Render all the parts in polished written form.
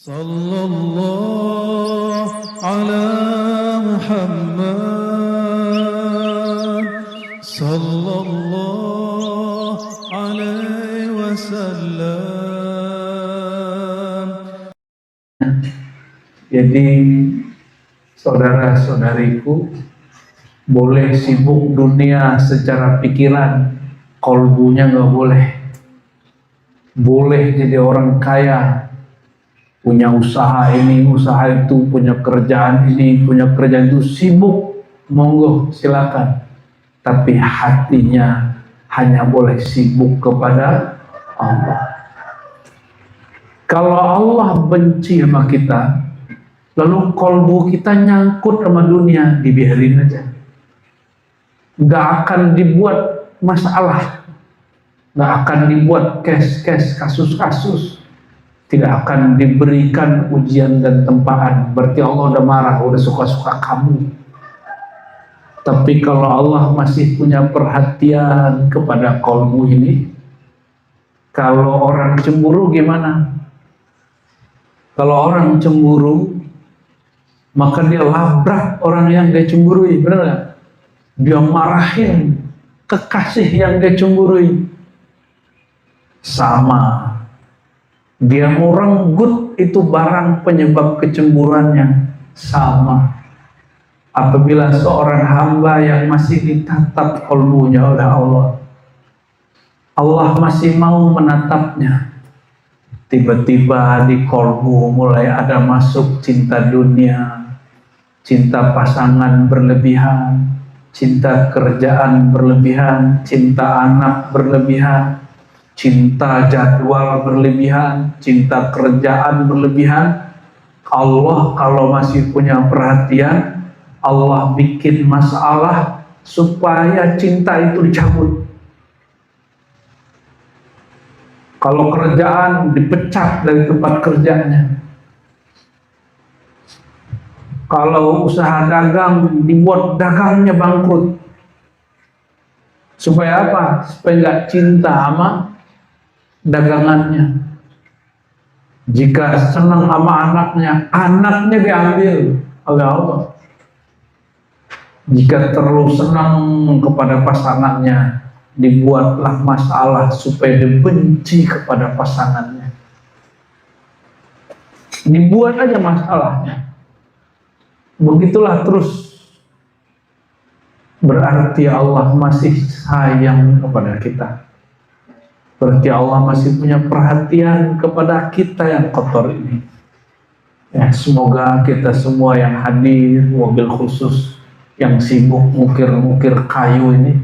Sallallahu ala Muhammad Sallallahu alaihi wasallam. Jadi saudara-saudariku, boleh sibuk dunia secara pikiran, kolbunya nggak boleh. Boleh jadi orang kaya, punya usaha ini, usaha itu, punya kerjaan ini, punya kerjaan itu, sibuk, monggo silakan. Tapi hatinya hanya boleh sibuk kepada Allah. Kalau Allah benci sama kita, lalu kolbu kita nyangkut sama dunia, dibiarin aja. Nggak akan dibuat masalah, nggak akan dibuat kes-kes, kasus-kasus, tidak akan diberikan ujian dan tempaan. Berarti Allah udah marah, udah suka-suka kamu. Tapi kalau Allah masih punya perhatian kepada kolbu ini, kalau orang cemburu gimana? Kalau orang cemburu, maka dia labrak orang yang dia cemburui, benar nggak? Dia marahin kekasih yang dia cemburui. Sama, dia mau renggut itu barang penyebab kecemburuannya. Sama, apabila seorang hamba yang masih ditatap kolbunya oleh Allah, Allah masih mau menatapnya, tiba-tiba di kolbu mulai ada masuk cinta dunia, cinta pasangan berlebihan, cinta kerjaan berlebihan, cinta anak berlebihan, cinta jadwal berlebihan, cinta kerjaan berlebihan. Allah kalau masih punya perhatian, Allah bikin masalah supaya cinta itu dicabut. Kalau kerjaan, dipecat dari tempat kerjanya. Kalau usaha dagang, dibuat dagangnya bangkrut. Supaya apa? Supaya nggak cinta sama dagangannya. Jika senang sama anaknya, anaknya diambil oleh Allah. Jika terlalu senang kepada pasangannya, dibuatlah masalah supaya dibenci kepada pasangannya. Dibuat aja masalahnya. Begitulah terus. Berarti Allah masih sayang kepada kita. Berarti Allah masih punya perhatian kepada kita yang kotor ini. Ya, semoga kita semua yang hadir, mobil khusus, yang sibuk ngukir-ngukir kayu ini,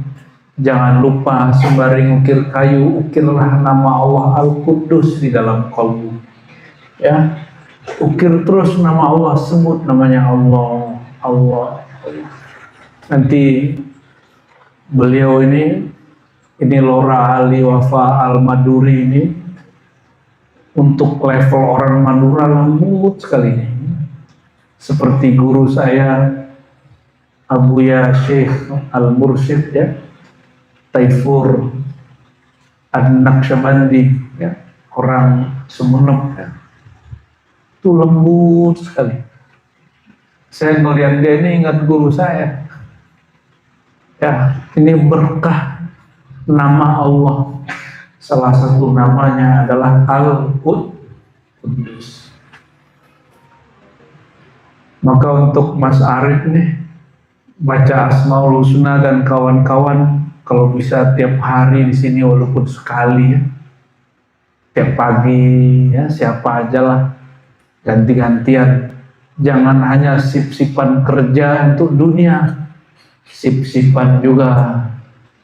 jangan lupa sembari ngukir kayu, ukirlah nama Allah Al-Quddus di dalam kolbu. Ya, ukir terus nama Allah, sebut namanya Allah, Allah. Nanti beliau ini Lora Ali Wafa Al-Maduri ini, untuk level orang Madura lembut sekali ini. Seperti guru saya Abuya Syekh Al-Mursyid, ya, Taifur An-Naqsyabandi, ya, orang Sumeneb, ya. Itu lembut sekali. Saya ngelihat dia ini ingat guru saya. Ya, ini berkah nama Allah. Salah satu namanya adalah Al-Quddus. Maka untuk Mas Arif nih, baca Asmaul Husna dan kawan-kawan, kalau bisa tiap hari di sini walaupun sekali, ya, tiap pagi, ya, siapa aja lah, ganti-gantian. Jangan hanya sip-sipan kerja untuk dunia, sip-sipan juga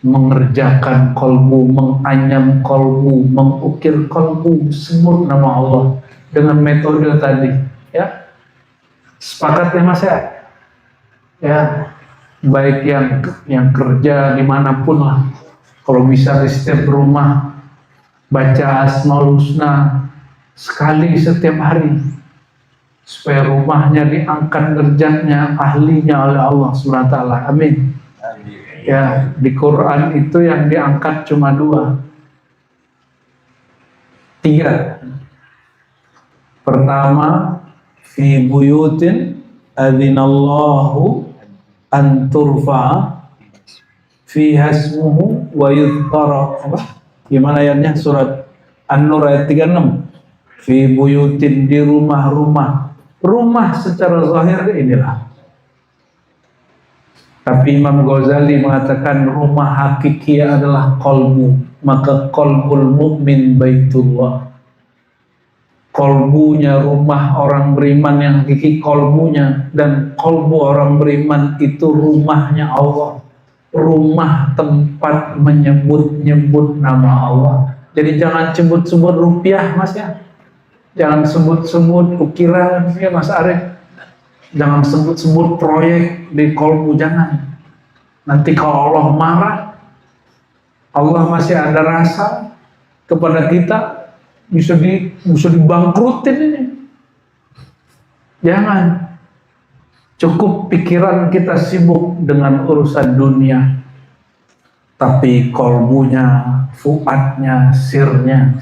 mengerjakan kolbu, menganyam kolbu, mengukir kolbu, sebut nama Allah dengan metode tadi, ya. Sepakat ya Mas, ya? Ya, baik yang kerja dimanapun lah, kalau bisa di setiap rumah baca Asmaul Husna sekali setiap hari, supaya rumahnya diangkat derajatnya, ahlinya oleh Allah SWT. Amin. Ya, di Quran itu yang diangkat cuma 2, 3. Pertama, fi buyutin adzinallahu an turfa fi hasmuhu wa yudhkara. Gimana ayatnya? Surat An-Nur ayat 36. Fi buyutin, di rumah-rumah. Rumah secara zahir inilah. Tapi Imam Ghazali mengatakan rumah hakiki adalah qalbu. Maka qalbul mukmin baitullah. Kolbunya rumah orang beriman yang hakiki kolbunya, dan kolbu orang beriman itu rumahnya Allah, rumah tempat menyebut-nyebut nama Allah. Jadi jangan sebut-sebut rupiah mas ya, jangan sebut-sebut ukiran ya Mas Arif, jangan sebut-sebut proyek di kolbu, jangan. Nanti kalau Allah marah, Allah masih ada rasa kepada kita, bisa dibangkrutin ini. Jangan. Cukup pikiran kita sibuk dengan urusan dunia, tapi kolbunya, fuadnya, sirnya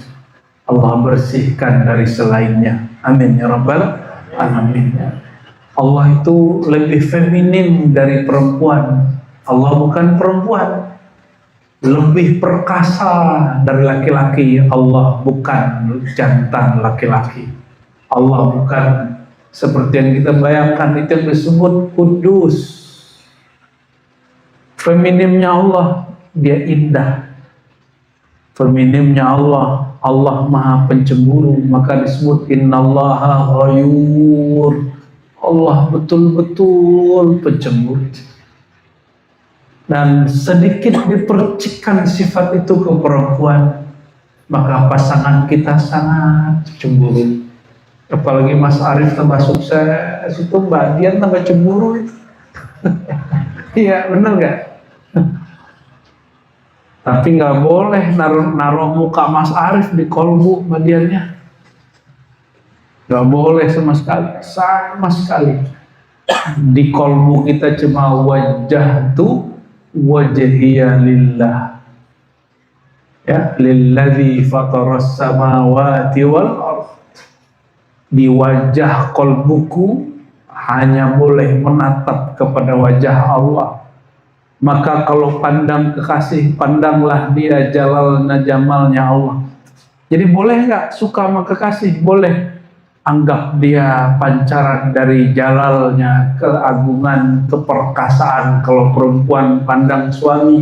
Allah bersihkan dari selainnya. Amin ya rabbal alamin. Allah itu lebih feminim dari perempuan. Allah bukan perempuan. Lebih perkasa dari laki-laki. Allah bukan jantan laki-laki. Allah bukan seperti yang kita bayangkan. Itu yang disebut kudus. Feminimnya Allah, dia indah. Feminimnya Allah, Allah maha pencemburu. Maka disebut innallaha ghayur. Allah betul-betul pencemburu. Dan sedikit dipercikkan sifat itu ke perempuan, maka pasangan kita sangat cemburu. Apalagi Mas Arif tambah sukses, itu Mbak Dian tambah cemburu. Iya benar gak? Tapi nggak boleh naruh muka Mas Arif di kolbu Mbak Diannya. Nggak boleh sama sekali. Di kolbu kita cuma wajah tuh, wajhiya lillah, ya, lilladzi fataras samawati wal ardh. Di wajah kolbuku hanya boleh menatap kepada wajah Allah. Maka kalau pandang kekasih, pandanglah dia jalalna jamalnya Allah. Jadi boleh nggak suka sama kekasih? Boleh. Anggap dia pancaran dari jalalnya, keagungan, keperkasaan. Kalau perempuan pandang suami,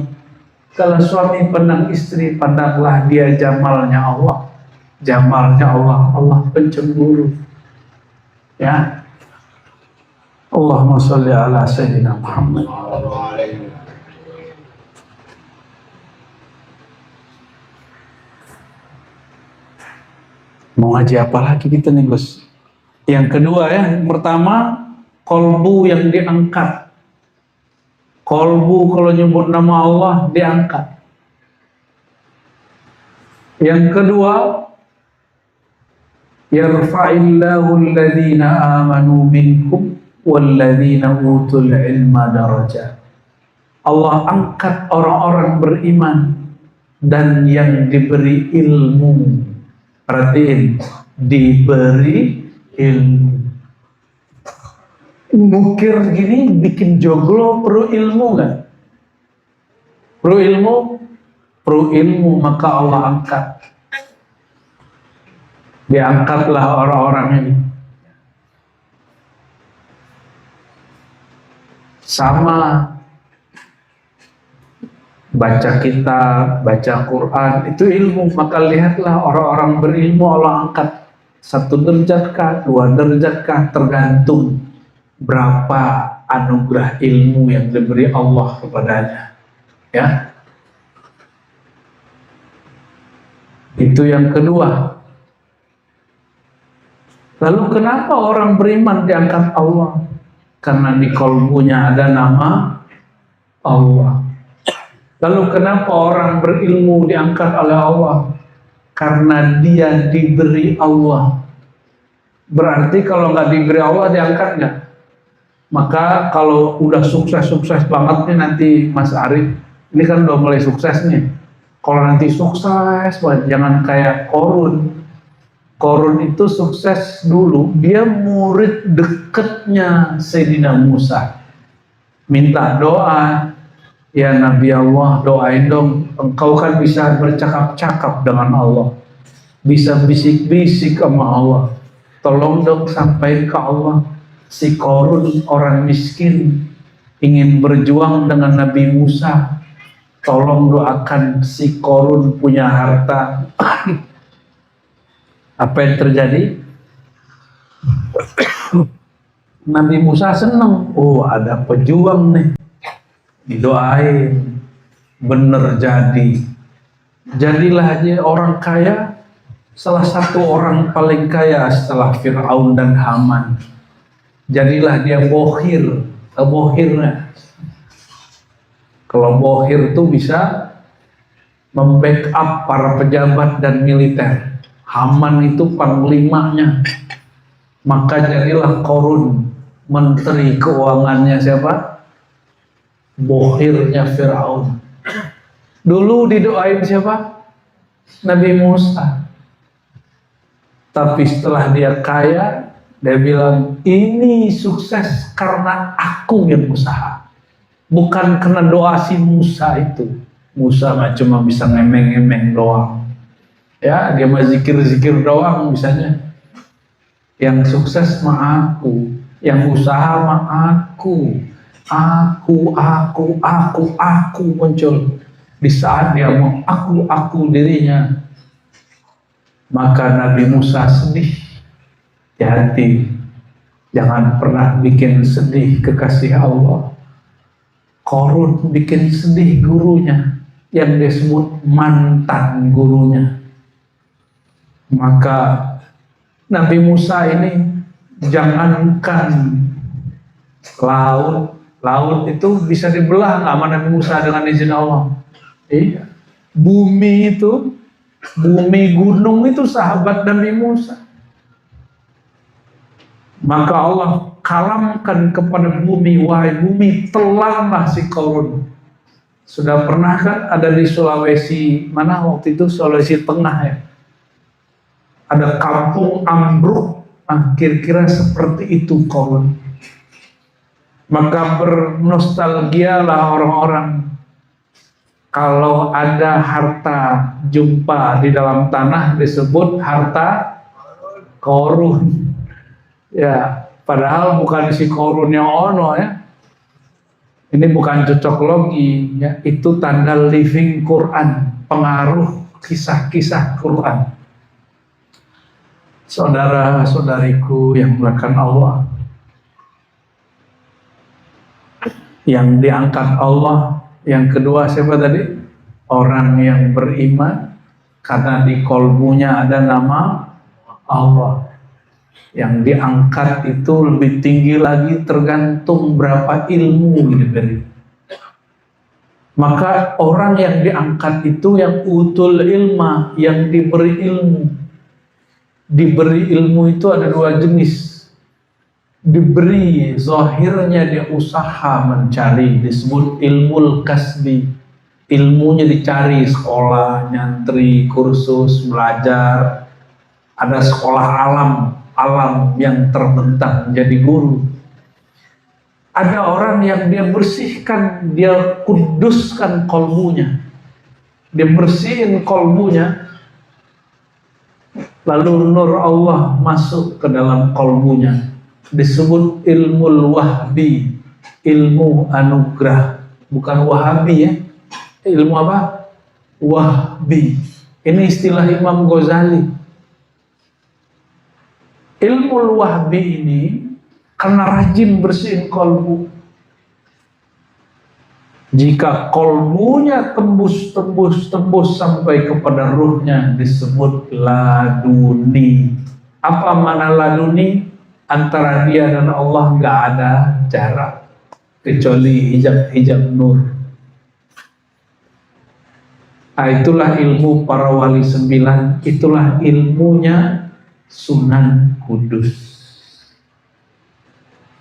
kalau suami pandang istri, pandanglah dia jamalnya Allah. Jamalnya Allah, Allah pencemburu. Ya. Allahumma sholli ala sayyidina Muhammad. Mau ngaji apa lagi kita nih Gus? Yang kedua ya, pertama kolbu yang diangkat. Kolbu kalau nyebut nama Allah diangkat. Yang kedua, yarfa'illahu alladhina amanu minkum walladhina utul ilma darajat. Allah angkat orang-orang beriman dan yang diberi ilmu. Perhatiin, diberi ilmu. Mukir gini bikin joglo perlu ilmu kan? Perlu ilmu, maka Allah angkat. Diangkatlah orang-orang ini. Sama baca kitab, baca Quran, itu ilmu. Maka lihatlah orang-orang berilmu Allah angkat. 1 derajat kah, 2 derajat kah, tergantung berapa anugerah ilmu yang diberi Allah kepadanya. Ya, itu yang kedua. Lalu kenapa orang beriman diangkat Allah? Karena di kolbunya ada nama Allah. Lalu kenapa orang berilmu diangkat oleh Allah? Karena dia diberi Allah. Berarti kalau nggak diberi Allah diangkat nggak? Maka kalau udah sukses banget nih nanti Mas Arif, ini kan udah mulai sukses nih. Kalau nanti sukses banget, jangan kayak Korun. Korun itu sukses dulu, dia murid dekatnya Sayyidina Musa. Minta doa, ya Nabi Allah, doain dong, engkau kan bisa bercakap-cakap dengan Allah, bisa bisik-bisik sama Allah, tolong dong sampaikan ke Allah, si Korun orang miskin ingin berjuang dengan Nabi Musa, tolong doakan si Korun punya harta. Apa yang terjadi? Nabi Musa senang, oh ada pejuang nih, didoain, bener jadi. Jadilah dia orang kaya, salah satu orang paling kaya setelah Fir'aun dan Haman. Jadilah dia bohir, bohirnya. Kalau bohir itu bisa membackup para pejabat dan militer. Haman itu panglimanya. Maka jadilah Korun menteri keuangannya siapa? Bohirnya Fir'aun. Dulu didoain siapa? Nabi Musa. Tapi setelah dia kaya, dia bilang, ini sukses karena aku yang usaha, bukan karena doa si Musa itu. Musa mah cuma bisa ngemeng-ngemeng doang. Ya, dia mah zikir-zikir doang misalnya. Yang sukses mah aku, yang usaha mah aku. Aku muncul di saat dia mau aku dirinya. Maka Nabi Musa sedih. Hati-hati, jangan pernah bikin sedih kekasih Allah. Korun bikin sedih gurunya yang disebut mantan gurunya. Maka Nabi Musa ini jangankan laut itu bisa dibelah nggak sama Nabi Musa dengan izin Allah. Iya. Bumi gunung itu sahabat Nabi Musa. Maka Allah kalamkan kepada bumi, wahai bumi, telanlah si Korun. Sudah pernah kan ada di Sulawesi, mana waktu itu Sulawesi Tengah ya, ada kampung ambruk, kira-kira seperti itu Korun. Maka bernostalgialah orang-orang kalau ada harta jumpa di dalam tanah disebut harta Korun. Ya, padahal bukan si Korunnya ono ya. Ini bukan cocok logi ya, itu tanda living Quran, pengaruh kisah-kisah Quran. Saudara-saudariku yang dimuliakan Allah, yang diangkat Allah, yang kedua siapa tadi? Orang yang beriman karena di kolbunya ada nama Allah. Yang diangkat itu lebih tinggi lagi tergantung berapa ilmu yang diberi. Maka orang yang diangkat itu yang utul ilma, yang diberi ilmu. Diberi ilmu itu ada dua jenis. Diberi zahirnya dia usaha mencari, disebut ilmul kasbi. Ilmunya dicari, sekolah, nyantri, kursus, belajar. Ada sekolah alam yang terbentang menjadi guru. Ada orang yang dia bersihkan, dia kuduskan kolbunya, dia bersihin kolbunya, lalu nur Allah masuk ke dalam kolbunya, disebut ilmu wahbi, ilmu anugerah. Bukan wahabi ya, ilmu apa? Wahbi. Ini istilah Imam Ghazali. Ilmu wahbi ini karena rajin bersihin kolbu. Jika kolbunya tembus sampai kepada ruhnya disebut laduni. Apa makna laduni? Antara dia dan Allah nggak ada jarak kecuali hijab nur. Itulah ilmu para wali 9. Itulah ilmunya Sunan Kudus.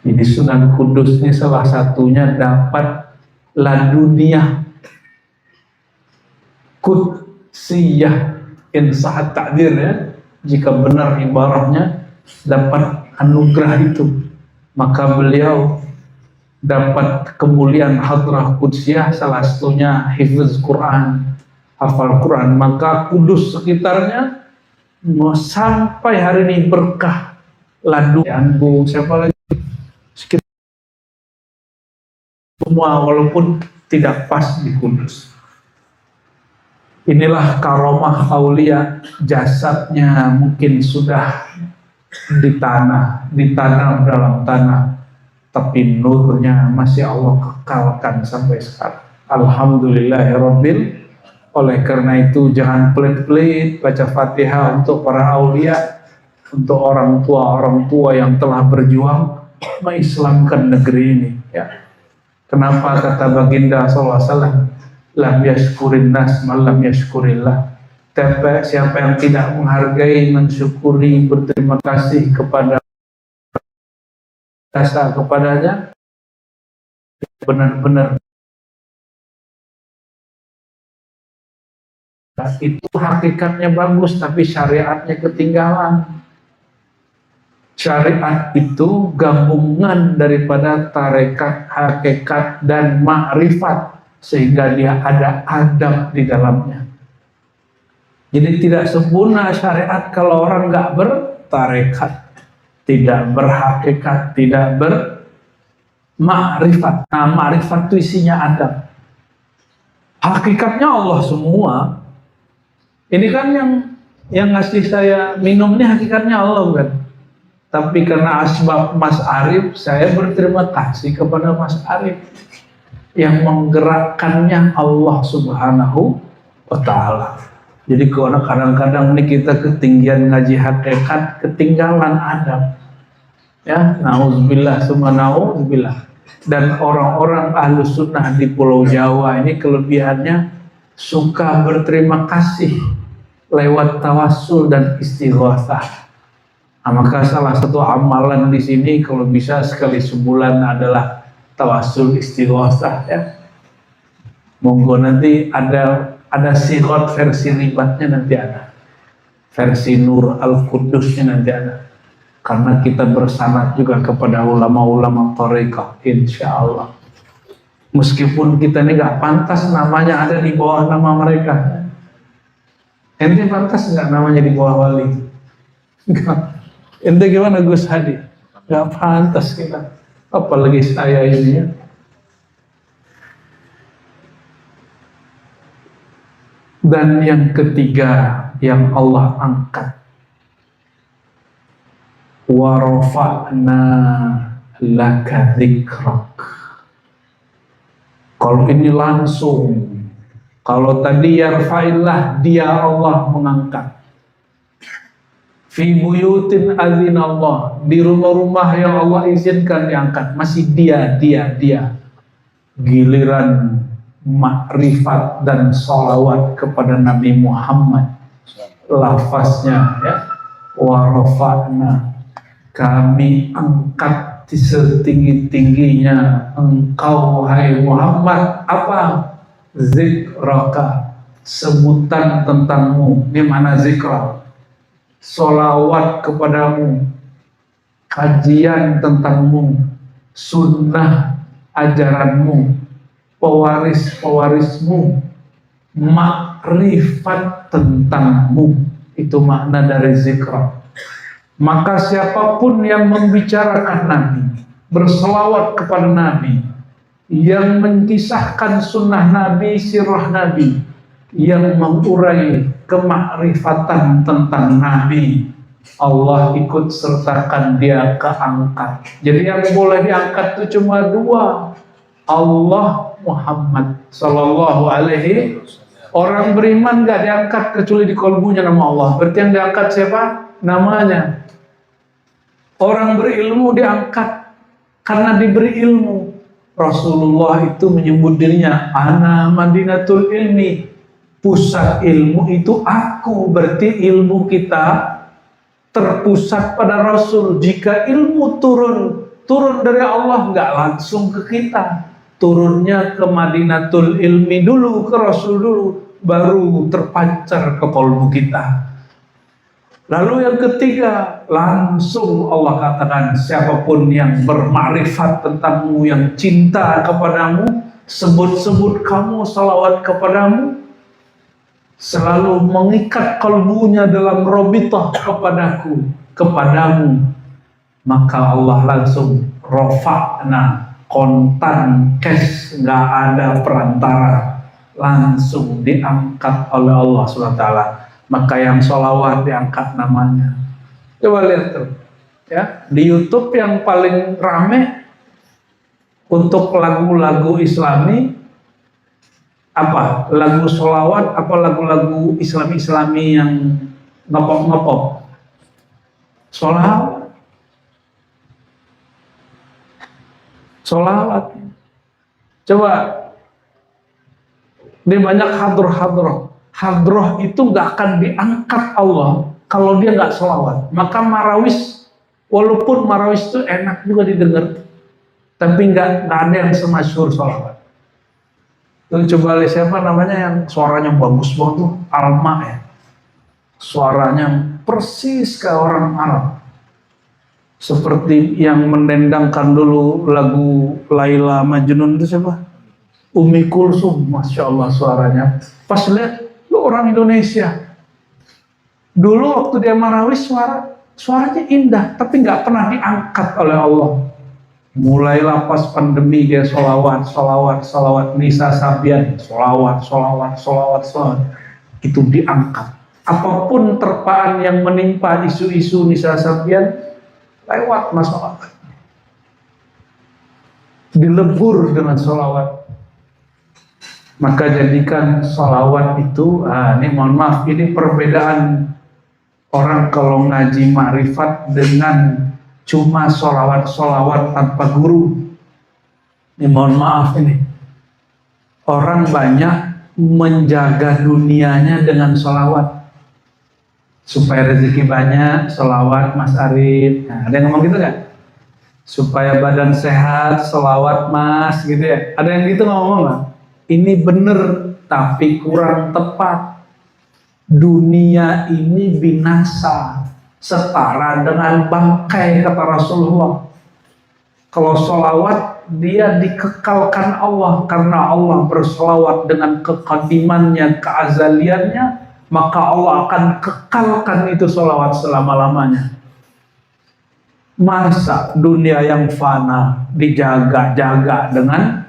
Jadi Sunan Kudus ini salah satunya dapat laduniyah kudsiyah, in sahad ta'dir ya, jika benar ibarahnya, dapat anugerah itu, maka beliau dapat kemuliaan hadrah qudsiyah, salah satunya hifz Quran, hafal Quran. Maka kudus sekitarnya mau sampai hari ini berkah ladu Anggung, siapa lagi sekitar semua, walaupun tidak pas di Kudus. Inilah karomah aulia, jasadnya mungkin sudah ditanam dalam tanah, tapi nurnya masih Allah kekalkan sampai sekarang. Alhamdulillahirabbil. Oleh karena itu jangan pelit-pelit baca Fatihah untuk para aulia, untuk orang tua yang telah berjuang mengislamkan negeri ini, ya. Kenapa kata baginda sallallahu alaihi wasallam, lam yashkurin nas malam yashkurillah. Siapa yang tidak menghargai, mensyukuri, berterima kasih kepada jasa kepadanya, benar-benar itu hakikatnya bagus tapi syariatnya ketinggalan. Syariat itu gabungan daripada tarekat, hakikat, dan ma'rifat, sehingga dia ada adab di dalamnya. Jadi tidak sempurna syariat kalau orang nggak bertarekat, tidak berhakikat, tidak berma'rifat. Nah, ma'rifat itu isinya adab. Hakikatnya Allah semua. Ini kan yang ngasih saya minum ini hakikatnya Allah, bukan? Tapi karena asbab Mas Arif, saya berterima kasih kepada Mas Arif. Yang menggerakkannya Allah Subhanahu wa Ta'ala. Jadi kadang-kadang ini kita ketinggian ngaji hakikat, ketinggalan adab. Ya, na'udzubillah, summa na'udzubillah. Dan orang-orang ahlu sunnah di Pulau Jawa ini kelebihannya suka berterima kasih lewat tawassul dan istighatsah. Nah, maka salah satu amalan di sini kalau bisa sekali sebulan adalah tawassul istighatsah, ya. Monggo nanti ada sirat versi ribatnya, nanti ada versi Nur Al-Qudusnya, nanti ada. Karena kita bersanad juga kepada ulama-ulama thariqah, insya Allah. Meskipun kita ini nggak pantas namanya ada di bawah nama mereka. Ente pantas nggak namanya di bawah wali? Enggak. Ente gimana Gus Hadi? Nggak pantas kita. Apalagi saya ini, ya. Dan yang ketiga yang Allah angkat, wa rafa'na laka dzikrak. Kalau ini langsung, kalau tadi yarfa'illah, dia Allah mengangkat. Fi buyutin azinallah, di rumah-rumah yang Allah izinkan diangkat, masih dia. Giliran makrifat dan sholawat kepada Nabi Muhammad, lafaznya, ya, wa rafa'na, kami angkat di setinggi-tingginya engkau hai Muhammad, apa? Zikraka, sebutan tentangmu. Ini mana zikra? Sholawat kepadamu, kajian tentangmu, sunnah ajaranmu, pewaris-pewarismu, makrifat tentangmu. Itu makna dari zikra. Maka siapapun yang membicarakan Nabi, berselawat kepada Nabi, yang mengisahkan sunnah Nabi, sirah Nabi, yang mengurai kemakrifatan tentang Nabi, Allah ikut sertakan dia keangkat. Jadi yang boleh diangkat itu cuma dua, Allah, Muhammad Sallallahu Alaihi. Orang beriman gak diangkat kecuali di kolbunya nama Allah. Berarti yang diangkat siapa? Namanya. Orang berilmu diangkat karena diberi ilmu. Rasulullah itu menyebut dirinya ana madinatul ilmi, pusat ilmu itu aku. Berarti ilmu kita terpusat pada Rasul. Jika ilmu turun dari Allah, nggak langsung ke kita, turunnya ke Madinatul Ilmi dulu, ke Rasul dulu, baru terpancar ke kolbu kita. Lalu yang ketiga, langsung Allah katakan, siapapun yang bermakrifat tentangmu, yang cinta kepadamu, sebut-sebut kamu, salawat kepadamu, selalu mengikat kalbunya dalam robitoh kepadamu, maka Allah langsung rofa'na, kontan, cash, nggak ada perantara, langsung diangkat oleh Allah SWT. Maka yang sholawat diangkat namanya. Coba lihat tuh, ya, di YouTube yang paling rame untuk lagu-lagu Islami apa? Lagu sholawat apa lagu-lagu Islami yang ngepop-ngepop? Sholawat. Sholawat. Coba, ini banyak hadroh-hadroh. Hadroh itu nggak akan diangkat Allah kalau dia nggak sholawat. Maka marawis, walaupun marawis itu enak juga didengar, tapi nggak ada yang semasyhur sholawat. Tuh coba lihat siapa namanya yang suaranya bagus banget tuh, Alma ya. Suaranya persis kayak orang Arab. Seperti yang mendendangkan dulu lagu Laila Majnun itu siapa? Umi Kulsum, Masya Allah suaranya. Pas lihat, lu orang Indonesia. Dulu waktu dia marawis suaranya indah, tapi nggak pernah diangkat oleh Allah. Mulailah pas pandemi dia solawat Nisa Sabian, solawat, itu diangkat. Apapun terpaan yang menimpa isu-isu Nisa Sabian, lewat masalah. Dilebur dengan solawat. Maka jadikan sholawat itu, ini mohon maaf, ini perbedaan orang kalau ngaji ma'rifat dengan cuma sholawat tanpa guru. Ini mohon maaf ini. Orang banyak menjaga dunianya dengan sholawat. Supaya rezeki banyak, sholawat Mas Arif. Nah, ada yang ngomong gitu gak? Supaya badan sehat, sholawat Mas, gitu ya. Ada yang gitu ngomong gak? Ini benar, tapi kurang tepat. Dunia ini binasa, setara dengan bangkai, kata Rasulullah. Kalau sholawat, dia dikekalkan Allah, karena Allah bersolawat dengan kekadimannya, keazaliannya, maka Allah akan kekalkan itu sholawat selama-lamanya. Masa dunia yang fana dijaga-jaga dengan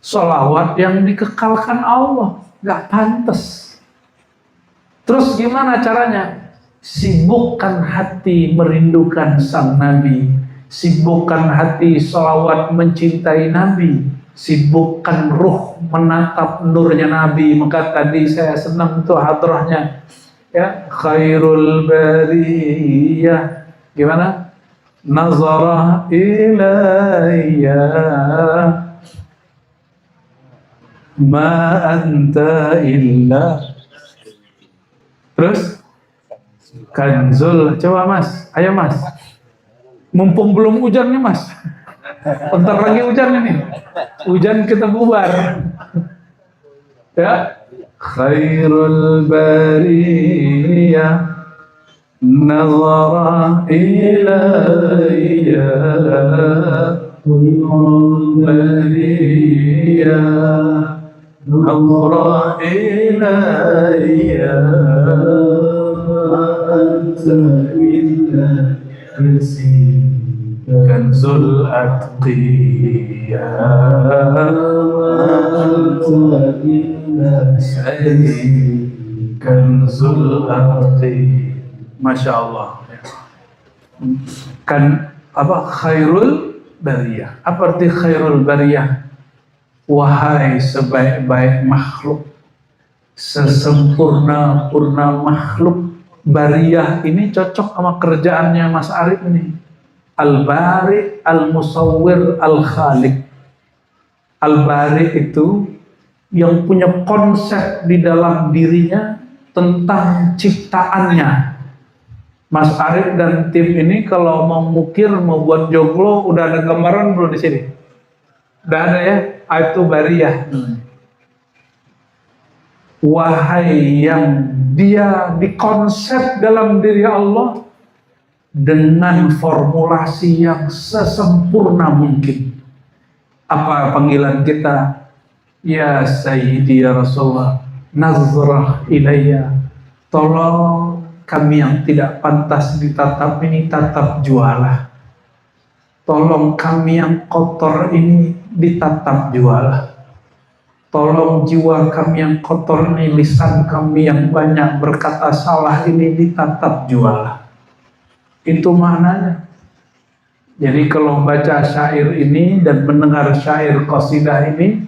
sholawat yang dikekalkan Allah? Gak pantas. Terus gimana caranya? Sibukkan hati merindukan sang Nabi, sibukkan hati sholawat mencintai Nabi, sibukkan ruh menatap nurnya Nabi. Maka tadi saya senang tuh hadrahnya, ya, khairul bariyah, gimana? Nazarah ilayya ma anta illa. Terus kanzul, coba Mas, ayo Mas, mumpung belum hujan nih Mas, bentar lagi hujan ini, hujan kita bubar, ya. Khairul bariyah nazara ilayya, khairul bariyah nazara ilayya, kanzul atqiya, kanzul atqiya. Masya Allah. Kan apa khairul bariyah? Apa arti khairul bariyah? Wahai sebaik-baik makhluk, sesempurna-purna makhluk. Bariyah ini cocok sama kerjaannya Mas Arif ini. Al-Bari, Al-Musawwir, Al-Khaliq. Al-Bari itu yang punya konsep di dalam dirinya tentang ciptaannya. Mas Arif dan tim ini kalau mau mukir, mau buat joglo, udah ada gambaran belum di sini? Udah ada ya? Itu bariyah. Wahai yang dia dikonsep dalam diri Allah dengan formulasi yang sesempurna mungkin. Apa panggilan kita? Ya Sayyidi ya Rasulullah, nazrah ilayya, tolong kami yang tidak pantas ditatap ini tatap jualah. Tolong kami yang kotor ini ditatap jualah. Tolong jiwa kami yang kotor ini, lisan kami yang banyak berkata salah ini ditatap jualah. Itu maknanya. Jadi kalau baca syair ini dan mendengar syair qasidah ini,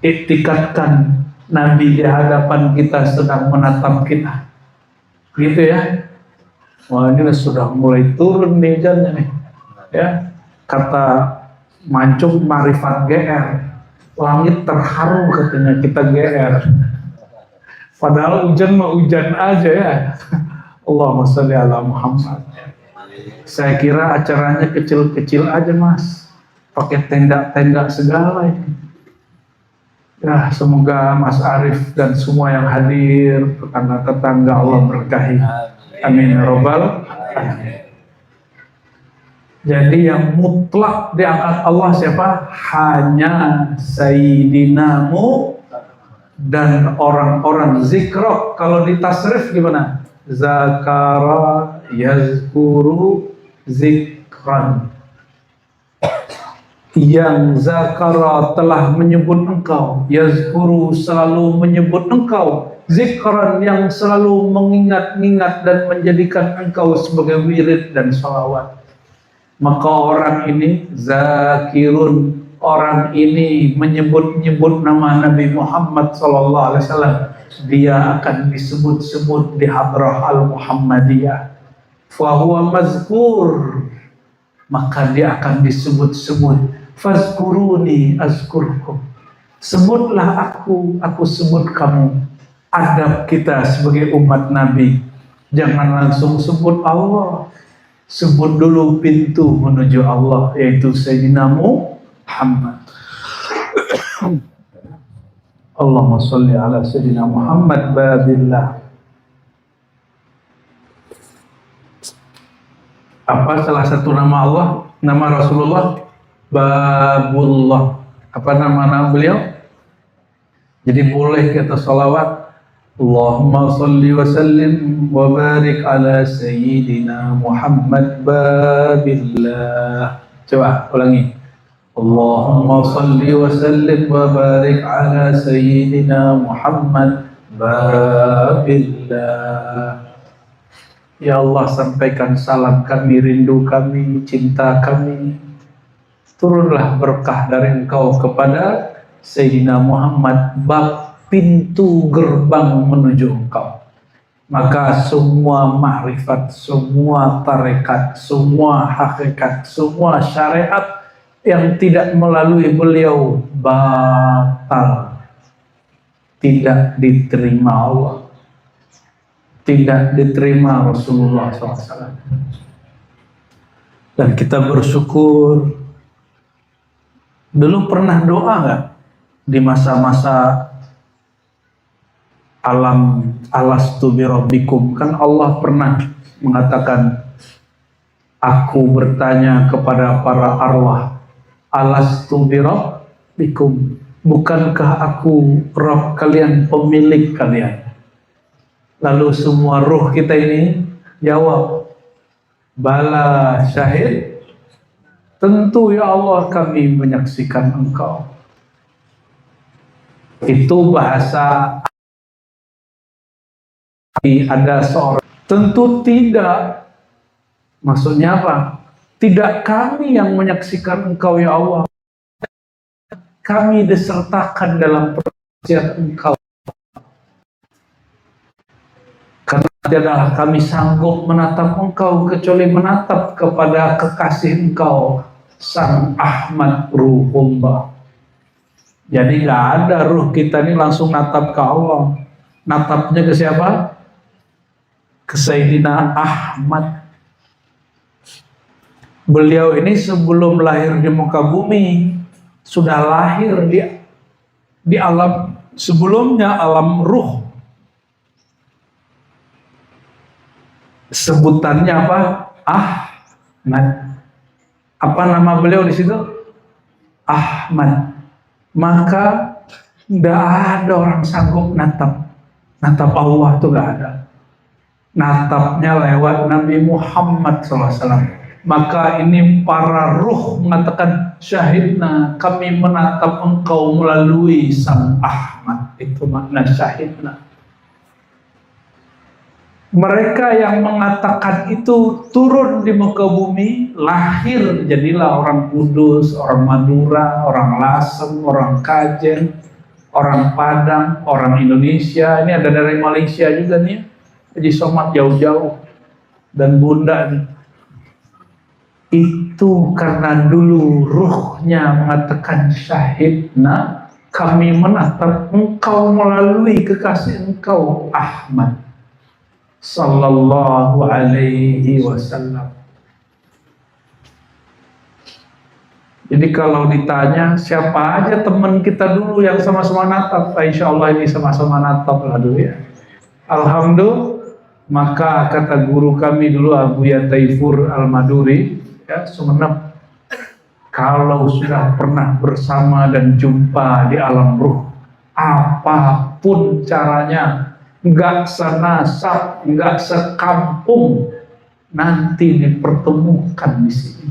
iktikadkan Nabi di hadapan kita sedang menatap kita. Gitu ya. Wah, ini sudah mulai turun nih hujannya nih. Ya. Kata Mancung Marifat GR. Langit terharu katanya kita GR. Padahal hujan mah hujan aja ya. Allahumma sholli ala Muhammad. Saya kira acaranya kecil-kecil aja mas. Pakai tenda-tenda segala ini. Ya semoga Mas Arif dan semua yang hadir, tetangga-tetangga Allah berkahi. Amin ya robbal alamin. Jadi yang mutlak diangkat Allah siapa? Hanya Sayyidinamu dan orang-orang zikrok. Kalau di tasrif gimana? Zakara yazkuru zikran. Yang zakara telah menyebut engkau, yazkuru selalu menyebut engkau, zikran yang selalu mengingat-ingat dan menjadikan engkau sebagai wirid dan sholawat. Maka orang ini zakirun, orang ini menyebut-nyebut nama Nabi Muhammad SAW, dia akan disebut-sebut di hadrah al-Muhammadiyah. Fahuwa mazkur, maka dia akan disebut-sebut. Fazkuruni azkurkum, sebutlah aku sebut kamu. Adab kita sebagai umat Nabi, jangan langsung sebut Allah. Sebut dulu pintu menuju Allah, yaitu Sayyidina Muhammad. Allahumma sholli ala Sayyidina Muhammad babillah. Apa salah satu nama Allah? Nama Rasulullah? Babullah. Apa nama beliau? Jadi boleh kita salawat. Allahumma salli wa sallim wa barik ala Sayyidina Muhammad babillah. Coba ulangi. Allahumma salli wa sallim wa barik ala Sayyidina Muhammad babillah. Ya Allah, sampaikan salam kami, rindu kami, cinta kami. Turunlah berkah dari Engkau kepada Sayyidina Muhammad, bab pintu gerbang menuju Engkau. Maka semua makrifat, semua tarekat, semua hakikat, semua syariat yang tidak melalui beliau batal, tidak diterima Allah, tidak diterima Rasulullah SAW. Dan kita bersyukur. Dulu pernah doa nggak di masa-masa alastu birabbikum? Kan Allah pernah mengatakan, aku bertanya kepada para arwah, alastu birabbikum, bukankah aku Rabb kalian, pemilik kalian? Lalu semua ruh kita ini jawab, bala syahid, tentu ya Allah kami menyaksikan Engkau. Itu bahasa. Ada seorang, tentu tidak. Maksudnya apa? Tidak kami yang menyaksikan Engkau ya Allah, kami disertakan dalam persaksian Engkau. Karena tidaklah kami sanggup menatap Engkau kecuali menatap kepada kekasih Engkau, Sang Ahmad Ruhullah. Jadi nggak ada ruh kita ini langsung natap ke Allah. Natapnya ke siapa? Ke Sayyidina Ahmad. Beliau ini sebelum lahir di muka bumi sudah lahir di alam sebelumnya, alam ruh. Sebutannya apa? Ahmad. Apa nama beliau di situ? Ahmad. Maka tidak ada orang sanggup natap Allah itu nggak ada. Natapnya lewat Nabi Muhammad SAW. Maka ini para ruh mengatakan, syahidna, kami menatap engkau melalui sang Ahmad. Itu makna syahidna. Mereka yang mengatakan itu turun di muka bumi, lahir jadilah orang Kudus, orang Madura, orang Lasem, orang Kajen, orang Padang, orang Indonesia. Ini ada dari Malaysia juga nih, Haji Somad jauh-jauh, dan Bunda nih. Itu karena dulu ruhnya mengatakan syahidna, kami menatap engkau melalui kekasih engkau Ahmad sallallahu alaihi wasallam. Jadi kalau ditanya siapa aja teman kita dulu yang sama-sama natap, insya Allah ini sama-sama natap lah dulu ya. Alhamdulillah. Maka kata guru kami dulu Abu Yataifur Al-Maduri ya, Sumenep, kalau sudah pernah bersama dan jumpa di alam ruh, apapun caranya, nggak senasab, nggak sekampung, nanti dipertemukan di sini.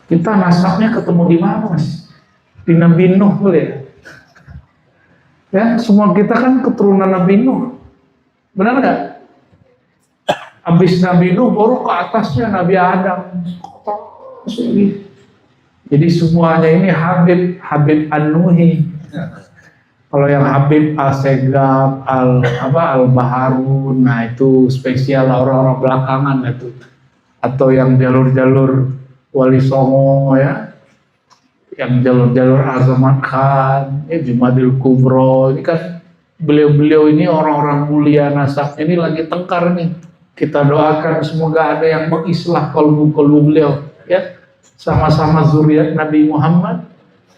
Kita nasabnya ketemu di mana, Mas? Di Nabi Nuh boleh? Ya, semua kita kan keturunan Nabi Nuh, benar nggak? Habis Nabi Nuh baru ke atasnya Nabi Adam. Jadi semuanya ini Habib An-Nuhi. Kalau yang Habib Al-Segaf, Al-Baharun, nah itu spesial orang-orang belakangan itu. Atau yang jalur-jalur Wali Songo ya, yang jalur-jalur Azamat Khan, ya Jumadil Kubro, ini kan beliau-beliau ini orang-orang mulia nasabnya ini lagi tengkar nih. Kita doakan semoga ada yang mengislah kalbu-kalbu beliau ya, sama-sama zuriat Nabi Muhammad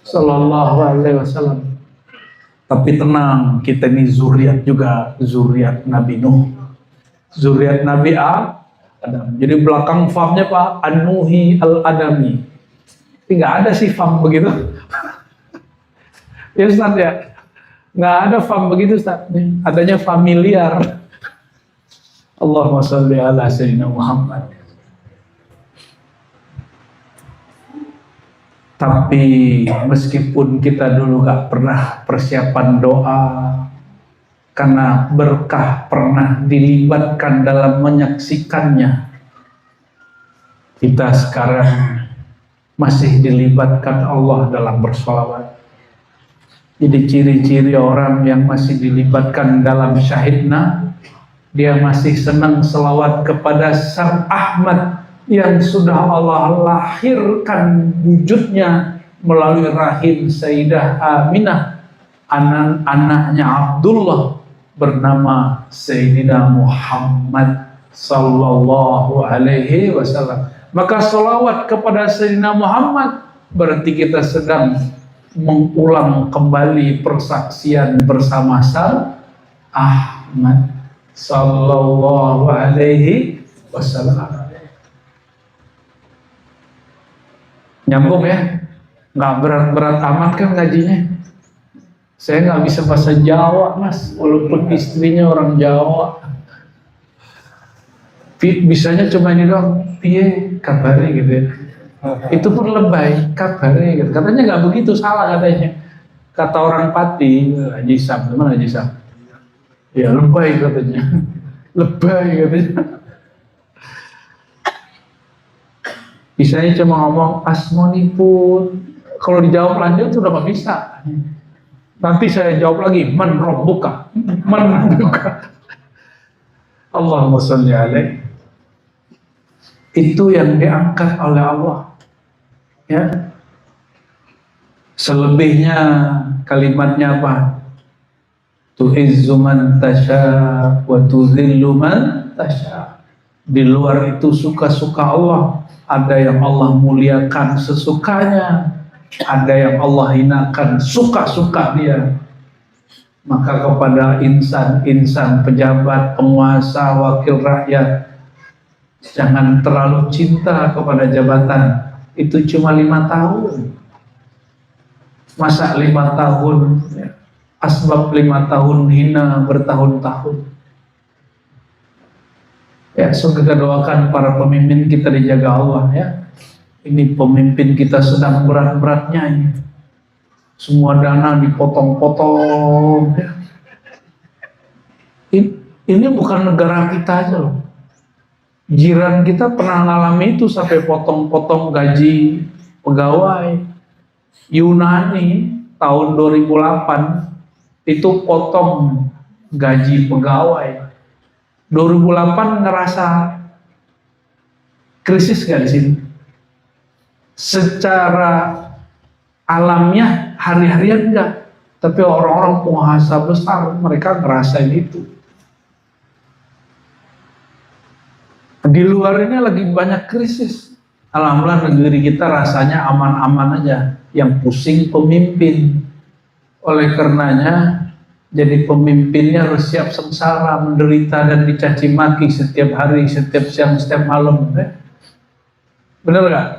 sallallahu alaihi wasallam. Tapi tenang, kita ini zuriat juga, zuriat Nabi Nuh, zuriat Nabi Adam. Jadi belakang famnya Pak An-Nuhi Al-Adami. Tapi nggak ada sih fam begitu. Ya Ustaz ya, nggak ada fam begitu Ustaz. Adanya familiar. Allahumma sholli ala sayyidina Muhammad. Tapi meskipun kita dulu gak pernah persiapan doa, karena berkah pernah dilibatkan dalam menyaksikannya, kita sekarang masih dilibatkan Allah dalam bersolawat. Jadi ciri-ciri orang yang masih dilibatkan dalam syahidna, dia masih senang selawat kepada Sang Ahmad yang sudah Allah lahirkan wujudnya melalui rahim Sayyidah Aminah, anaknya Abdullah bernama Sayyidina Muhammad sallallahu alaihi wasallam. Maka selawat kepada Sayyidina Muhammad berarti kita sedang mengulang kembali persaksian bersama Sang Ahmad sallallahu alaihi wasallam. Nyambung ya, nggak berat-berat amat kan ngajinya. Saya nggak bisa bahasa Jawa Mas, walaupun istrinya orang Jawa. Bisanya cuma ini doang, piye kabarnya gitu ya. Itu pun lebay, kabarnya gitu. Katanya nggak begitu, salah katanya. Kata orang Pati, Haji Sam, teman Haji Sam. Ya lebay katanya, lebay katanya. Bisanya cuma ngomong asmonipun. Kalau dijawab lanjut sudah nggak bisa. Nanti saya jawab lagi, man rabbuka, man rabbuka. Allahumma sholli alaihi. Itu yang diangkat oleh Allah. Ya. Selebihnya kalimatnya apa? Tu'izzu man tasya wa tudhillu man tasya. Di luar itu suka-suka Allah. Ada yang Allah muliakan sesukanya, ada yang Allah hinakan suka-suka dia. Maka kepada insan-insan, pejabat, penguasa, wakil rakyat, jangan terlalu cinta kepada jabatan. Itu cuma 5 tahun. Masa 5 tahun, ya, asbab 5 tahun hina bertahun-tahun. Ya, so kita doakan para pemimpin kita dijaga Allah ya. Ini pemimpin kita sedang berat-beratnya ini. Semua dana dipotong-potong. Ya. Ini bukan negara kita aja loh. Jiran kita pernah ngalami itu sampai potong-potong gaji pegawai. Yunani tahun 2008 itu potong gaji pegawai. 2008 ngerasa krisis gak di sini? Secara alamnya hari-harian enggak, tapi orang-orang penguasa besar mereka ngerasain itu. Di luarnya lagi banyak krisis. Alhamdulillah negeri kita rasanya aman-aman aja. Yang pusing pemimpin. Oleh karenanya jadi pemimpinnya harus siap sengsara, menderita dan dicaci maki setiap hari, setiap siang, setiap malam. Bener gak?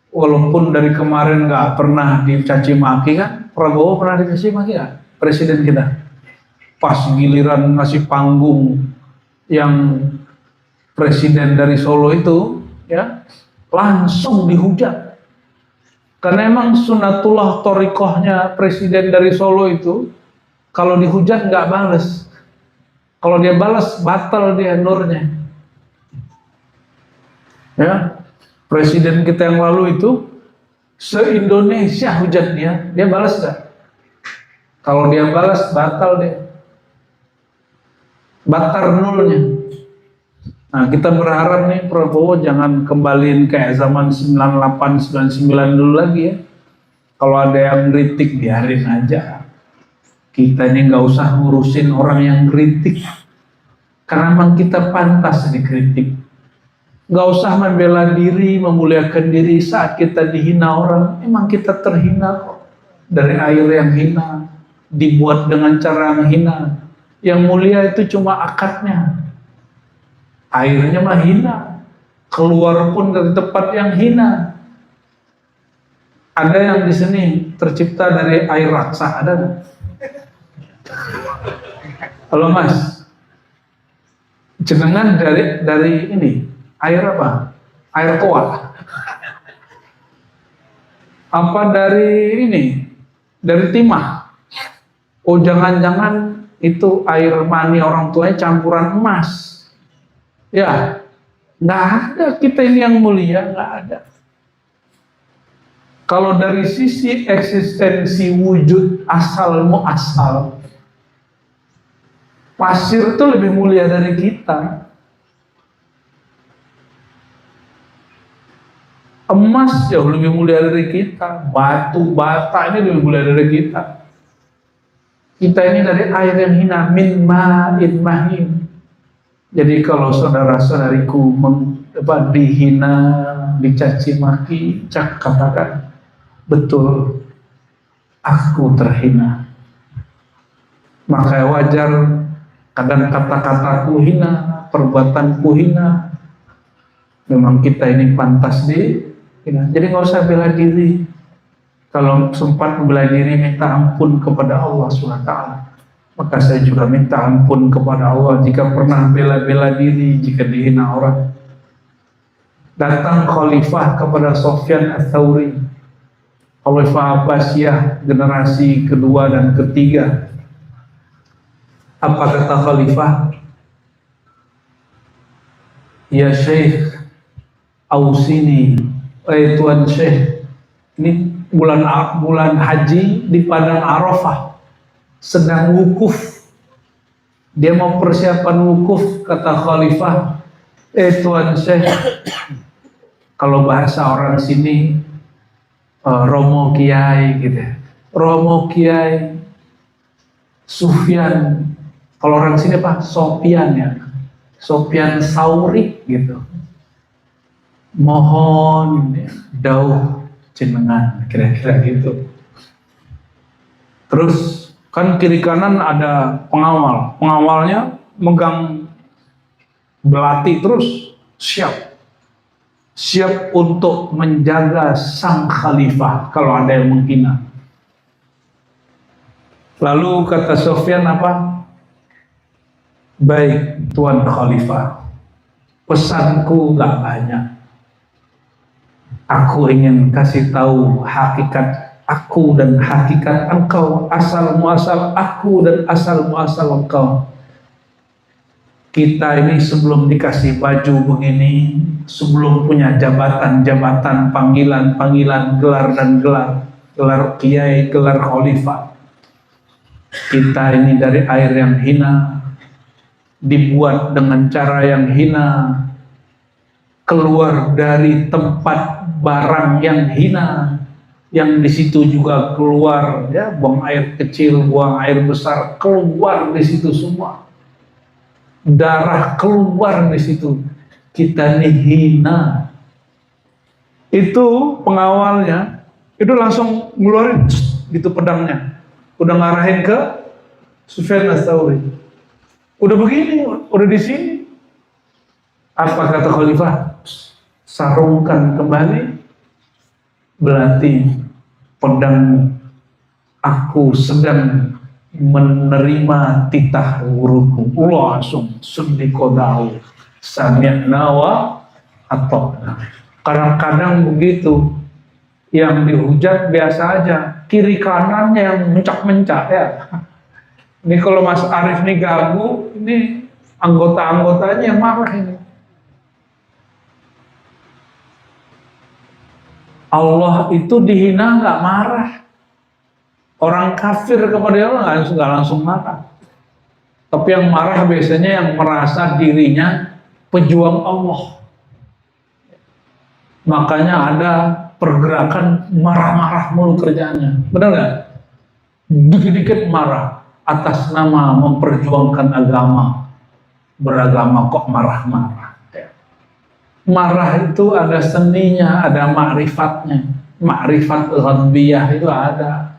Walaupun dari kemarin gak pernah dicaci maki kan, Prabowo pernah dicaci maki gak? Presiden kita. Pas giliran ngasih panggung yang presiden dari Solo itu, ya langsung dihujat. Karena emang sunatullah torikohnya presiden dari Solo itu, kalau dihujat nggak balas. Kalau dia balas, batal dia nurnya. Ya, presiden kita yang lalu itu se-Indonesia hujat dia balas nggak? Kalau dia balas, batal dia. Batal nurnya. Nah, kita berharap nih Prabowo jangan kembaliin kayak zaman 98, 99 dulu lagi ya. Kalau ada yang kritik, biarin aja. Kita ini nggak usah ngurusin orang yang kritik. Karena memang kita pantas dikritik. Nggak usah membela diri, memuliakan diri saat kita dihina orang. Emang kita terhina kok. Dari air yang hina, dibuat dengan cara yang hina. Yang mulia itu cuma akadnya. Airnya mah hina, keluar pun dari tempat yang hina. Ada yang di sini tercipta dari air raksa, ada nggak? Halo Mas, jenengan dari ini air apa? Air toa? Apa dari ini? Dari timah? Oh jangan-jangan itu air mani orang tuanya campuran emas? Ya, nggak ada kita ini yang mulia, nggak ada. Kalau dari sisi eksistensi wujud asal muasal, pasir itu lebih mulia dari kita. Emas jauh lebih mulia dari kita. Batu bata ini lebih mulia dari kita. Kita ini dari air yang hina, min ma'in mahin. Jadi kalau saudara-saudariku dihina, dicaci maki, katakan betul, aku terhina. Maka wajar kadang kata-kataku hina, perbuatanku hina. Memang kita ini pantas dihina. Jadi nggak usah bela diri. Kalau sempat bela diri, minta ampun kepada Allah SWT. Maka saya juga minta ampun kepada Allah jika pernah bela-bela diri, jika dihina orang. Datang khalifah kepada Sufyan Ats-Tsauri, Khalifah Abbasiyah generasi kedua dan ketiga. Apa kata khalifah? Ya Syekh, ausini, Tuan Syekh, ini bulan haji di padang Arafah. Sedang wukuf, dia mau persiapan wukuf, kata khalifah, Tuan Syekh, kalau bahasa orang sini Romo Kiai gitu, Romo Kiai Sufyan, kalau orang sini apa? Sofyan ya, Sofyan Tsauri gitu. Mohon ya, dauh jenengan, kira-kira gitu. Terus Kan kiri kanan ada pengawal. Pengawalnya megang belati terus, siap untuk menjaga sang khalifah kalau ada yang menghina. Lalu kata Sofyan apa? Baik Tuan Khalifah, pesanku gak banyak. Aku ingin kasih tahu hakikat aku dan hakikat engkau, asal muasal aku dan asal muasal engkau. Kita ini sebelum dikasih baju begini, sebelum punya jabatan-jabatan, panggilan-panggilan, gelar dan gelar, gelar kiai, gelar khalifah, kita ini dari air yang hina, dibuat dengan cara yang hina, keluar dari tempat barang yang hina, yang di situ juga keluar, ya, buang air kecil, buang air besar, keluar di situ semua, darah keluar di situ, kita nih hina. Itu pengawalnya, itu langsung ngeluarin gitu pedangnya, udah ngarahin ke Sufyan Ats-Tsauri. Udah begini, udah di sini. Apa kata Khalifah? Sarungkan kembali belati pedang. Aku sedang menerima titah guruku. Langsung sediqodahu sami'na wa ata'na. Kadang-kadang begitu, yang dihujat biasa aja, kiri kanannya yang mencak-mencak ya. Ini kalau Mas Arief nih ganggu, ini anggota-anggotanya yang marah ini. Allah itu dihina nggak marah. Orang kafir kepada Allah nggak langsung marah. Tapi yang marah biasanya yang merasa dirinya pejuang Allah. Makanya ada pergerakan marah-marah mulu kerjaannya. Benar nggak? Dikit-dikit marah atas nama memperjuangkan agama. Beragama kok marah-marah. Marah itu ada seninya, ada ma'rifatnya. Ma'rifat ghadbiyah itu ada.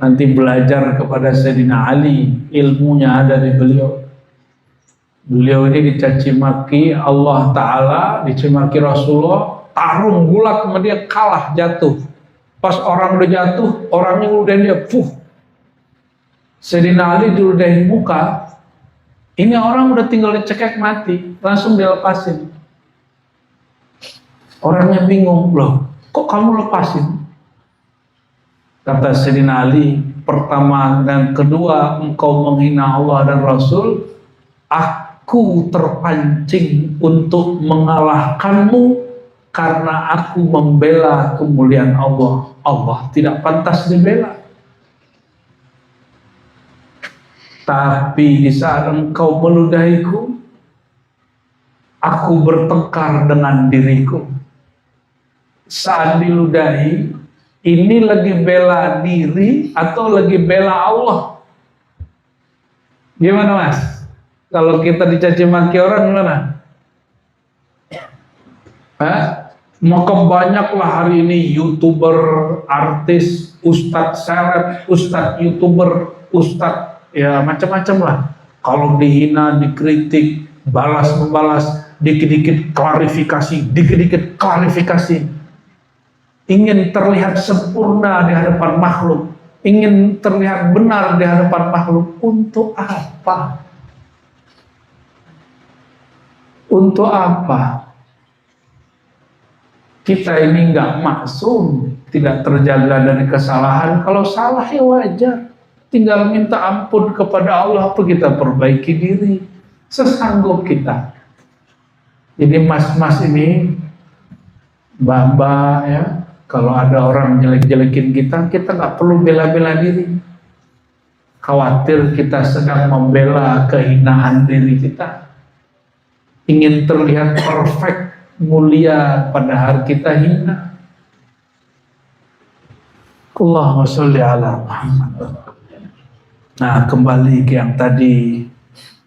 Nanti belajar kepada Sayyidina Ali, ilmunya dari beliau. Beliau ini dicaci maki Allah Ta'ala, dicaci maki Rasulullah, tarung gulat sama dia, kalah, jatuh. Pas orang udah jatuh, orangnya udah dia, Sayyidina Ali diludahin muka. Ini orang udah tinggal dicekek mati, langsung dilepasin. Orangnya bingung, loh, kok kamu lepasin? Kata Sayyidina Ali, pertama dan kedua, engkau menghina Allah dan Rasul, aku terpancing untuk mengalahkanmu karena aku membela kemuliaan Allah. Allah tidak pantas dibela. Tapi di saat engkau meludahiku, aku bertengkar dengan diriku. Saat diludahi, ini lagi bela diri atau lagi bela Allah? Gimana Mas? Kalau kita dicaci maki orang gimana? Maka banyaklah hari ini YouTuber, artis, ustadz seleb, ustadz YouTuber, ustadz ya macam-macam lah. Kalau dihina, dikritik, balas-membalas, dikit-dikit klarifikasi, dikit-dikit klarifikasi. Ingin terlihat sempurna di hadapan makhluk, ingin terlihat benar di hadapan makhluk. Untuk apa? Untuk apa? Kita ini nggak maksum, tidak terjaga dari kesalahan. Kalau salah ya wajar. Tinggal minta ampun kepada Allah, apa kita perbaiki diri sesanggup kita. Jadi mas-mas ini, mbak-mbak ya, kalau ada orang jelek-jelekin kita nggak perlu bela-bela diri. Khawatir kita sedang membela kehinaan diri kita. Ingin terlihat perfect, mulia, padahal kita hina. Allahumma sholli ala Muhammad. Nah, kembali ke yang tadi,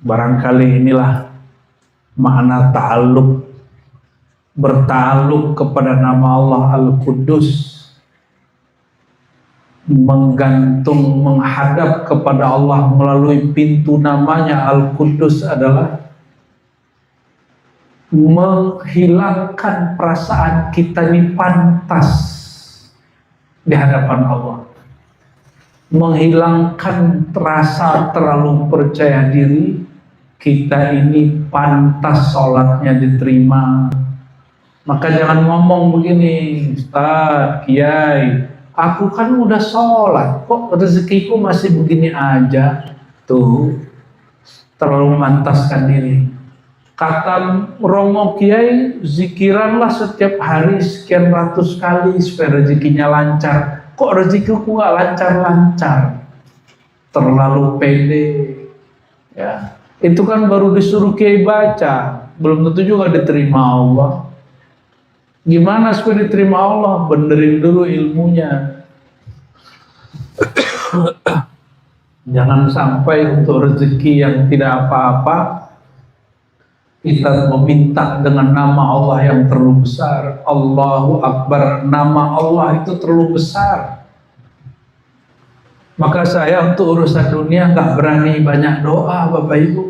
barangkali inilah makna ta'alluq, berta'alluq kepada nama Allah Al-Quddus, menggantung, menghadap kepada Allah melalui pintu namanya Al-Quddus adalah menghilangkan perasaan kita ini pantas di hadapan Allah, menghilangkan rasa terlalu percaya diri kita ini pantas sholatnya diterima. Maka jangan ngomong begini, Ustaz, Kiai, aku kan udah sholat, kok rezekiku masih begini aja. Tuh, terlalu memantaskan diri. Kata Romo Kiai, zikiranlah setiap hari sekian ratus kali supaya rezekinya lancar. Kok rezekiku gak lancar-lancar? Terlalu pede. Ya, itu kan baru disuruh Kiai baca, belum tentu juga diterima Allah. Gimana supaya diterima Allah? Benerin dulu ilmunya. Jangan sampai untuk rezeki yang tidak apa-apa kita meminta dengan nama Allah yang terlalu besar. Allahu Akbar, nama Allah itu terlalu besar. Maka saya untuk urusan dunia nggak berani banyak doa, Bapak Ibu.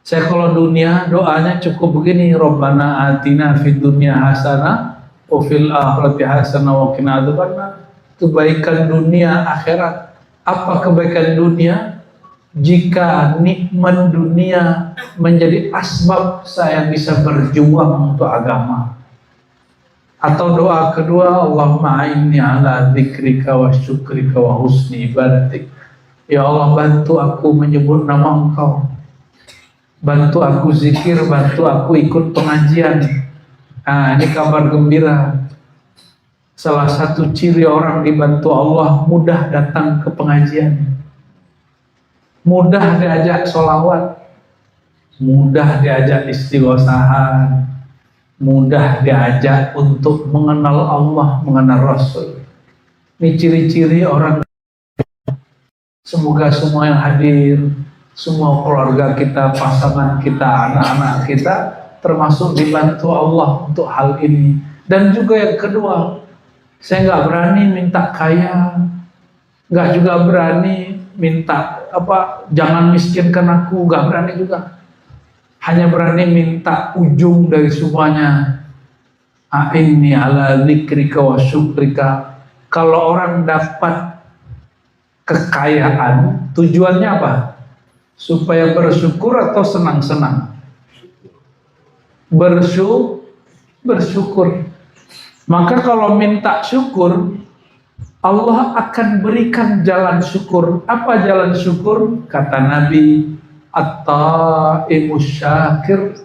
Saya kalau dunia doanya cukup begini, Rabbana atina fid dunya hasanah wa fil akhirati hasanah wa qina adzabannar. Kebaikan dunia akhirat. Apa kebaikan dunia? Jika nikmat dunia menjadi asbab saya bisa berjuang untuk agama. Atau doa kedua, Allahumma a'inni ala dzikrika wa syukrika wa husni ibadatik. Ya Allah, bantu aku menyebut nama Engkau, bantu aku zikir, bantu aku ikut pengajian. Nah, ini kabar gembira. Salah satu ciri orang dibantu Allah, mudah datang ke pengajian, mudah diajak sholawat, mudah diajak istighosahan, mudah diajak untuk mengenal Allah, mengenal Rasul. Ini ciri-ciri orang. Semoga semua yang hadir, semua keluarga kita, pasangan kita, anak-anak kita termasuk dibantu Allah untuk hal ini. Dan juga yang kedua, saya nggak berani minta kaya, nggak juga berani minta jangan miskinkan aku, nggak berani juga. Hanya berani minta ujung dari semuanya. A'inni ala dzikrika wa syukrika. Kalau orang dapat kekayaan, tujuannya apa? Supaya bersyukur atau senang-senang? Bersyukur. Maka kalau minta syukur, Allah akan berikan jalan syukur. Apa jalan syukur? Kata Nabi, at-ta'imus syakir,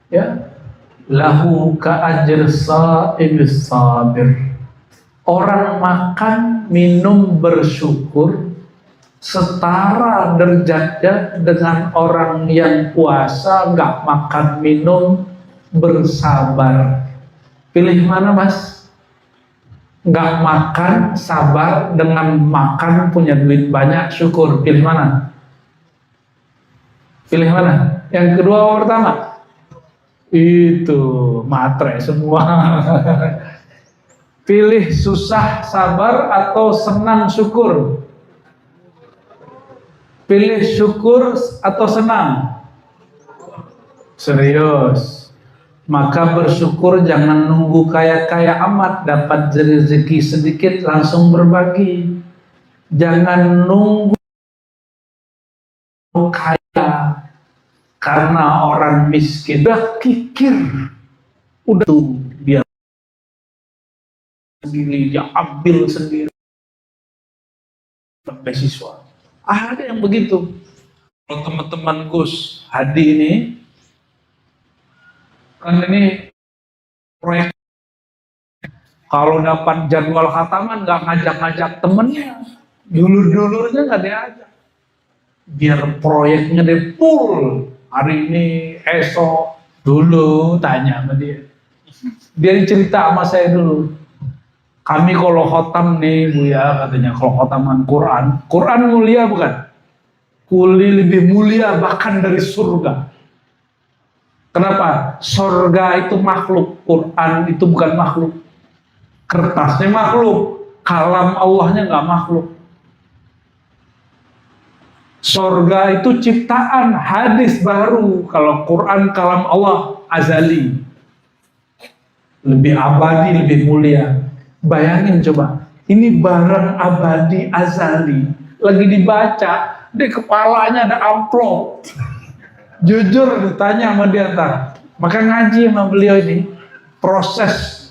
ya, lahu ka'ajr sa'imis sabir. Orang makan, minum, bersyukur setara derajatnya dengan orang yang puasa, nggak makan, minum, bersabar. Pilih mana, Mas? Nggak makan, sabar, dengan makan, punya duit banyak, syukur. Pilih mana? Pilih mana? Yang kedua, pertama? Itu, matre semua. Pilih susah, sabar, atau senang, syukur? Pilih syukur atau senang? Serius. Maka bersyukur, jangan nunggu kaya-kaya amat, dapat rezeki sedikit langsung berbagi. Jangan nunggu kaya karena orang miskin. Udah kikir, udah tuh dia sendiri, dia ambil sendiri beasiswa. Ada yang begitu. Kalau teman-teman Gus Hadi ini, kan ini proyek, kalau dapat jadwal khataman nggak ngajak-ngajak temennya, dulur-dulurnya nggak diajak, biar proyeknya di full. Hari ini, esok, dulu tanya sama dia, cerita sama saya dulu. Kami kalau khotam nih Bu ya, katanya kalau khotaman Quran mulia bukan? Kuli lebih mulia bahkan dari surga. Kenapa? Surga itu makhluk, Quran itu bukan makhluk. Kertasnya makhluk, Kalam Allahnya nggak makhluk. Sorga itu ciptaan, hadis baru. Kalau Quran kalam Allah azali, lebih abadi, lebih mulia. Bayangin coba, ini barang abadi azali, lagi dibaca, di kepalanya ada amplop. Jujur ditanya sama dia ntar. Maka ngaji sama beliau ini, proses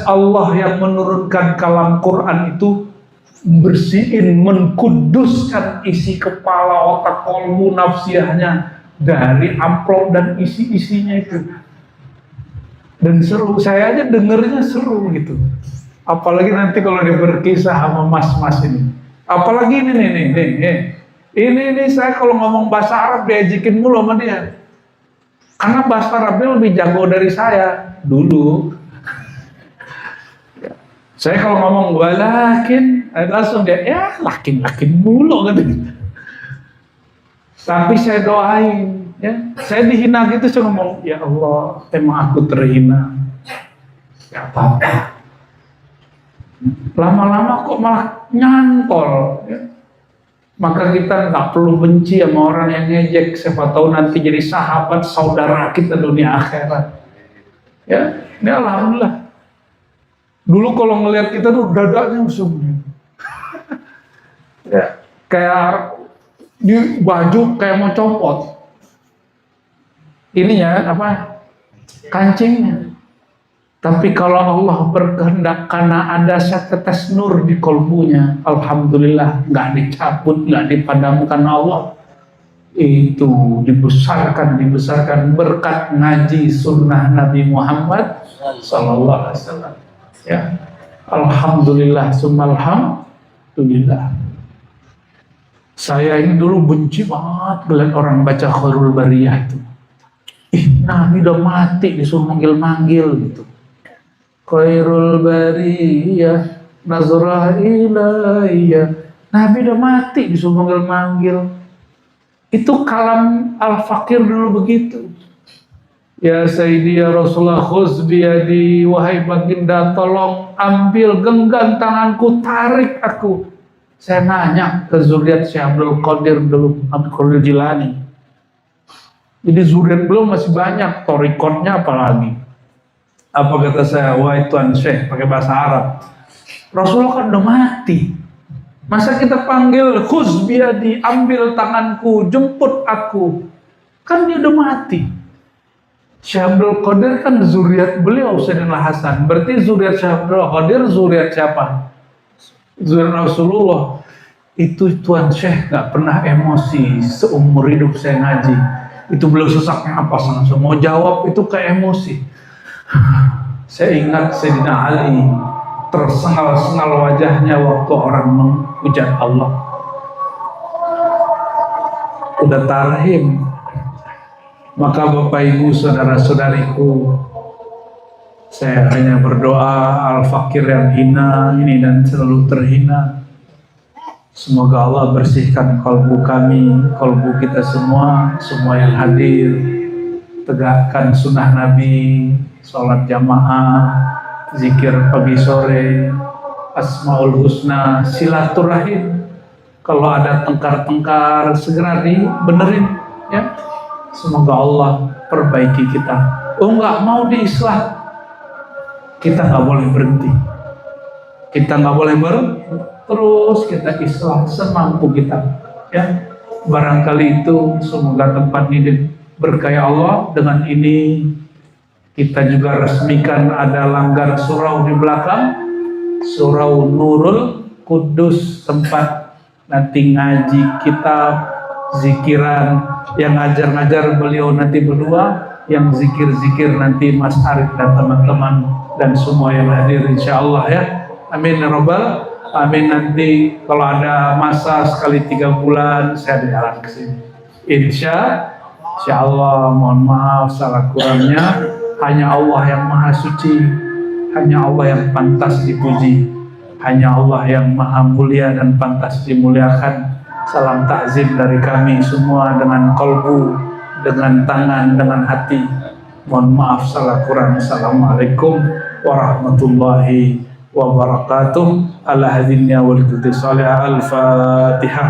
Allah yang menurunkan kalam Quran itu bersihin, mengkuduskan isi kepala, otak, kolbu, nafsiyahnya dari amplop dan isi-isinya itu. Dan seru, saya aja dengernya seru gitu. Apalagi nanti kalau dia berkisah sama mas-mas ini. Apalagi ini nih. Ini saya kalau ngomong bahasa Arab diajakin mulu sama dia. Karena bahasa Arabnya lebih jago dari saya dulu. Saya kalau ngomong walakin, langsung dia, ya lakin mulu gitu. Tapi saya doain, ya. Saya dihina gitu, saya ngomong, ya Allah, emang aku terhina. Gak apa-apa. Lama-lama kok malah nyantol. Ya. Maka kita nggak perlu benci sama orang yang ngejek. Siapa tahu nanti jadi sahabat saudara kita dunia akhirat. Ya, ini alhamdulillah. Dulu kalau ngelihat kita tuh dadanya langsung ya, kayak di baju kayak mau copot. Ininya apa? Kancingnya. Tapi kalau Allah berkehendak karena ada setetes nur di kolbunya, alhamdulillah nggak dicabut, nggak dipadamkan Allah. Itu dibesarkan berkat ngaji sunnah Nabi Muhammad sallallahu alaihi wasallam. Ya, alhamdulillah, alhamdulillah. Saya ini dulu benci banget ngeliat orang baca Khairul Bariyah itu. Nabi udah mati disuruh manggil-manggil gitu. Khairul Bariyah nazrah ilayya. Nabi udah mati disuruh manggil-manggil. Itu kalam Al-Fakir dulu begitu. Ya Sayyidi ya Rasulullah khuz biyadi, wahai baginda tolong ambil genggam tanganku, tarik aku. Saya nanya ke zuriat Syekh Abdul Qadir dulu, Abdul Qadir Jilani. Jadi zuriat belum masih banyak, torikotnya apalagi. Apa kata saya, wahai Tuan Syekh, pakai bahasa Arab. Rasulullah kan udah mati. Masa kita panggil khuz biyadi, ambil tanganku, jemput aku. Kan dia udah mati. Syekh Abdul Qadir kan zuriat beliau Sayyidina Hasan. Berarti zuriat Syekh Abdul Qadir zuriat siapa? Zuriat Rasulullah. Itu Tuan Syekh gak pernah emosi seumur hidup saya ngaji. Itu beliau sesaknya apa langsung mau jawab itu kayak emosi. Saya ingat Sayyidina Ali tersengal-sengal wajahnya waktu orang menghujat Allah. Udah tarhim. Maka Bapak Ibu saudara-saudariku, saya hanya berdoa Al-Fakir yang hina ini dan selalu terhina. Semoga Allah bersihkan kalbu kami, kalbu kita semua yang hadir. Tegakkan sunnah Nabi, sholat jamaah, zikir pagi sore, Asmaul Husna, silaturahim. Kalau ada tengkar-tengkar segera dibenerin, ya. Semoga Allah perbaiki kita. Oh nggak mau diislah, kita nggak boleh berhenti. Kita nggak boleh terus kita islah semampu kita. Ya, barangkali itu semoga tempat ini berkah Allah. Dengan ini kita juga resmikan ada langgar surau di belakang, surau Nurul Kudus, tempat nanti ngaji kitab, zikiran. Yang ngajar-ngajar beliau nanti berdua, yang zikir-zikir nanti Mas Arif dan teman-teman dan semua yang hadir insyaallah ya. Amin ya robbal. Amin. Nanti kalau ada masa sekali 3 bulan saya jalan ke sini. Insyaallah. Mohon maaf salah kurangnya. Hanya Allah yang maha suci, hanya Allah yang pantas dipuji, hanya Allah yang maha mulia dan pantas dimuliakan. Salam takzim dari kami semua dengan kalbu, dengan tangan, dengan hati. Mohon maaf salah kurang. Assalamualaikum warahmatullahi wabarakatuh. Ala hadhihi wal salih al-Fatihah.